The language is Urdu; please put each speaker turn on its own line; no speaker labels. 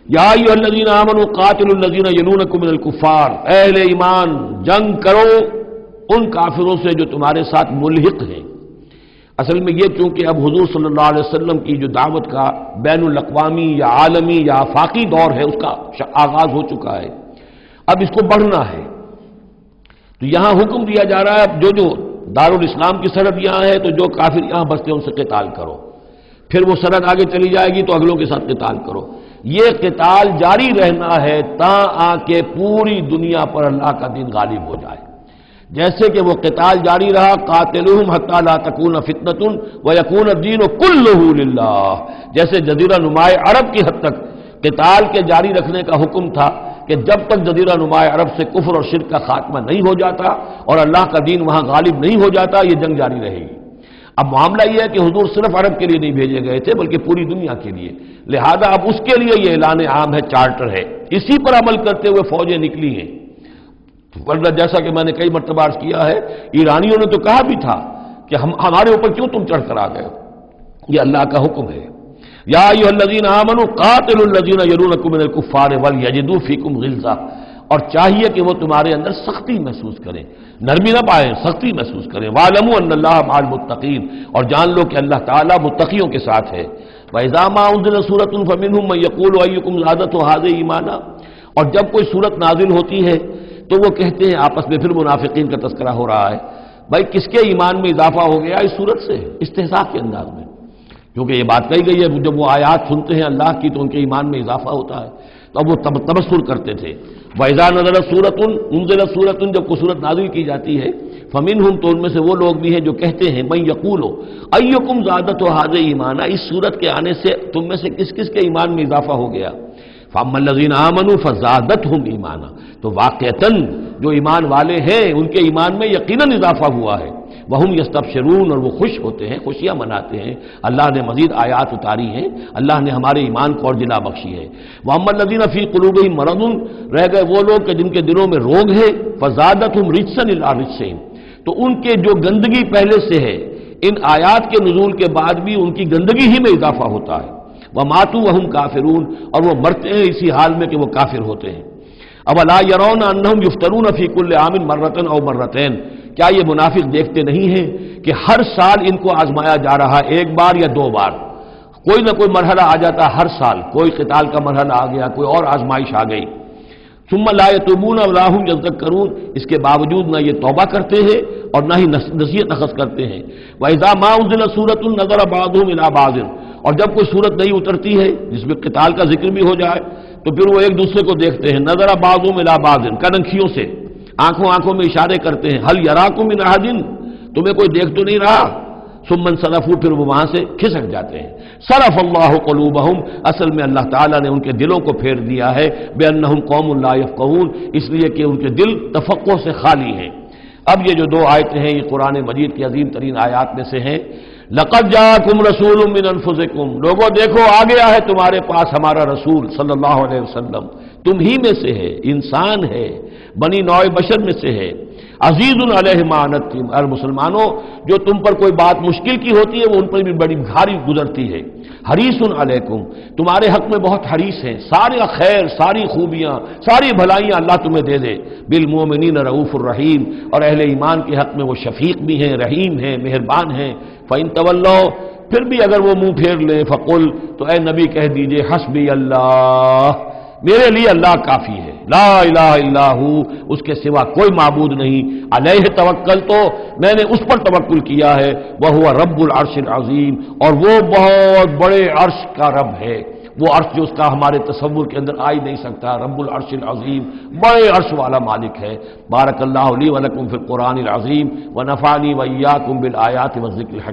یا ایھا الذین آمنوا قاتلوا الذین یلونکم من الکفار، اہل ایمان جنگ کرو ان کافروں سے جو تمہارے ساتھ ملحق ہیں۔ اصل میں یہ چونکہ اب حضور صلی اللہ علیہ وسلم کی جو دعوت کا بین الاقوامی یا عالمی یا آفاقی دور ہے اس کا آغاز ہو چکا ہے، اب اس کو بڑھنا ہے، تو یہاں حکم دیا جا رہا ہے اب جو دارالاسلام کی سرحد یہاں ہے تو جو کافر یہاں بستے ہیں ان سے قتال کرو، پھر وہ سرحد آگے چلی جائے گی تو اگلوں کے ساتھ قتال کرو۔ یہ قتال جاری رہنا ہے تا آ کے پوری دنیا پر اللہ کا دین غالب ہو جائے۔ جیسے کہ وہ قتال جاری رہا قاتلوہم حتی لا تکون فتنۃ ویکون الدین کلہ للہ، جیسے جزیرہ نما عرب کی حد تک قتال کے جاری رکھنے کا حکم تھا کہ جب تک جزیرہ نما عرب سے کفر اور شرک کا خاتمہ نہیں ہو جاتا اور اللہ کا دین وہاں غالب نہیں ہو جاتا یہ جنگ جاری رہے گی۔ اب معاملہ یہ ہے کہ حضور صرف عرب کے لیے نہیں بھیجے گئے تھے بلکہ پوری دنیا کے لیے، لہذا اب اس کے لیے یہ اعلان عام ہے، چارٹر ہے، اسی پر عمل کرتے ہوئے فوجیں نکلی ہیں۔ ورنہ جیسا کہ میں نے کئی مرتبہ عرض کیا ہے، ایرانیوں نے تو کہا بھی تھا کہ ہمارے اوپر کیوں تم چڑھ کر آ گئے، یہ اللہ کا حکم ہے۔ یا ایھا الذین آمنوا قاتلوا الذین یلونکم من الکفار ولیجدوا فیکم غلظہ، اور چاہیے کہ وہ تمہارے اندر سختی محسوس کریں، نرمی نہ پائیں، سختی محسوس کریں۔ وَاعْلَمُوا أَنَّ اللَّهَ مَعَ الْمُتَّقِينَ، اور جان لو کہ اللہ تعالیٰ متقیوں کے ساتھ ہے۔ وَإِذَا مَا أُنزِلَتْ سُورَةٌ فَمِنْهُم مَّن يَقُولُ أَيُّكُمْ زَادَتْهُ هَٰذِهِ إِيمَانًا، اور جب کوئی صورت نازل ہوتی ہے تو وہ کہتے ہیں آپس میں، پھر منافقین کا تذکرہ ہو رہا ہے، بھائی کس کے ایمان میں اضافہ ہو گیا اس صورت سے، استہزاء کے انداز میں، کیونکہ یہ بات کہی گئی ہے جب وہ آیات سنتے ہیں اللہ کی تو ان کے ایمان میں اضافہ ہوتا ہے، تو اب وہ تبصر کرتے تھے۔ وَإِذَا نَزَلَتْ سُورَةٌ أُنزِلَتْ سُورَةٌ، جب کوئی صورت نازل کی جاتی ہے، فَمِنْهُمْ، تو ان میں سے وہ لوگ بھی ہیں جو کہتے ہیں مَن يَقُولُ أَيُّكُمْ زَادَتْهُ هَٰذِهِ إِيمَانًا، اس صورت کے آنے سے تم میں سے کس کس کے ایمان میں اضافہ ہو گیا۔ فَأَمَّا الَّذِينَ آمَنُوا فَزَادَتْهُمْ إِيمَانًا، تو واقعتاً جو ایمان والے ہیں ان کے ایمان میں یقیناً اضافہ ہوا ہے۔ وَهُمْ يَسْتَبْشِرُونَ، اور وہ خوش ہوتے ہیں، خوشیاں مناتے ہیں، اللہ نے مزید آیات اتاری ہیں، اللہ نے ہمارے ایمان کو اور جلا بخشی ہے۔ وَأَمَّا الَّذِينَ فِي قُلُوبِهِم مَرَضٌ، رہ گئے وہ لوگ کہ جن کے دلوں میں روگ ہے، فَزَادَتْهُمْ رِجْسًا إِلَىٰ رِجْسِهِمْ، تو ان کے جو گندگی پہلے سے ہے ان آیات کے نزول کے بعد بھی ان کی گندگی ہی میں اضافہ ہوتا ہے۔ وَمَاتُوا وَهُمْ كَافِرُونَ، اور وہ مرتے ہیں اسی حال میں کہ وہ کافر ہوتے ہیں۔ أَوَلَا يَرَوْنَ أَنَّهُمْ يُفْتَنُونَ فِي كُلِّ عَامٍ مَرَّةً أَوْ مَرَّتَيْنِ، کیا یہ منافق دیکھتے نہیں ہیں کہ ہر سال ان کو آزمایا جا رہا ہے، ایک بار یا دو بار، کوئی نہ کوئی مرحلہ آ جاتا ہے ہر سال، کوئی قتال کا مرحلہ آ گیا، کوئی اور آزمائش آ گئی۔ ثم لا يتوبون ولا هم يذكرون، اس کے باوجود نہ یہ توبہ کرتے ہیں اور نہ ہی نصیحت اخذ کرتے ہیں۔ وَإِذَا مَا أُنزِلَتْ سُورَةٌ نَظَرَ بَعْضُهُمْ إِلَىٰ بَعْضٍ، اور جب کوئی صورت نہیں اترتی ہے جس میں قتال کا ذکر بھی ہو جائے تو پھر وہ ایک دوسرے کو دیکھتے ہیں، نَظَرَ بَعْضُهُمْ إِلَىٰ بَعْضٍ، کنکھیوں سے، آنکھوں میں اشارے کرتے ہیں، هَلْ يَرَاكُم مِّنْ أَحَدٍ، تمہیں کوئی دیکھ تو نہیں رہا، ثم انصرفوا، پھر وہ وہاں سے کھسک جاتے ہیں۔ صرف اللہ قلوبہم، اصل میں اللہ تعالیٰ نے ان کے دلوں کو پھیر دیا ہے، بأنہم قوم لا یفقہون، اس لیے کہ ان کے دل تفقہ سے خالی ہیں۔ اب یہ جو دو آیتیں ہیں یہ قرآن مجید کی عظیم ترین آیات میں سے ہیں۔ لقد جاءکم رسول من انفسکم، لوگوں دیکھو آ گیا ہے تمہارے پاس ہمارا رسول صلی اللہ علیہ وسلم، تم ہی میں سے ہے، انسان ہے، بنی نوع بشر میں سے ہے۔ عزیز علیہ ما عنتم، اور مسلمانوں جو تم پر کوئی بات مشکل کی ہوتی ہے وہ ان پر بھی بڑی بھاری گزرتی ہے۔ حریص علیکم، تمہارے حق میں بہت حریص ہیں، سارے خیر، ساری خوبیاں، ساری بھلائیاں اللہ تمہیں دے دے۔ بالمؤمنین رؤوف الرحیم، اور اہل ایمان کے حق میں وہ شفیق بھی ہیں، رحیم ہیں، مہربان ہیں۔ فإن تولوا، پھر بھی اگر وہ منہ پھیر لیں، فقل، تو اے نبی کہہ دیجئے، حسبی اللہ، میرے لیے اللہ کافی ہے، لا الہ الا ہو، اس کے سوا کوئی معبود نہیں، علیہ توکل، تو میں نے اس پر توکل کیا ہے، وہو رب العرش العظیم، اور وہ بہت بڑے عرش کا رب ہے، وہ عرش جو اس کا ہمارے تصور کے اندر آ ہی نہیں سکتا، رب العرش العظیم، بڑے عرش والا مالک ہے۔ بارک اللہ لی ولکم فی القرآن العظیم ونفعنی وإیاکم بالآیات والذکر الحکیم۔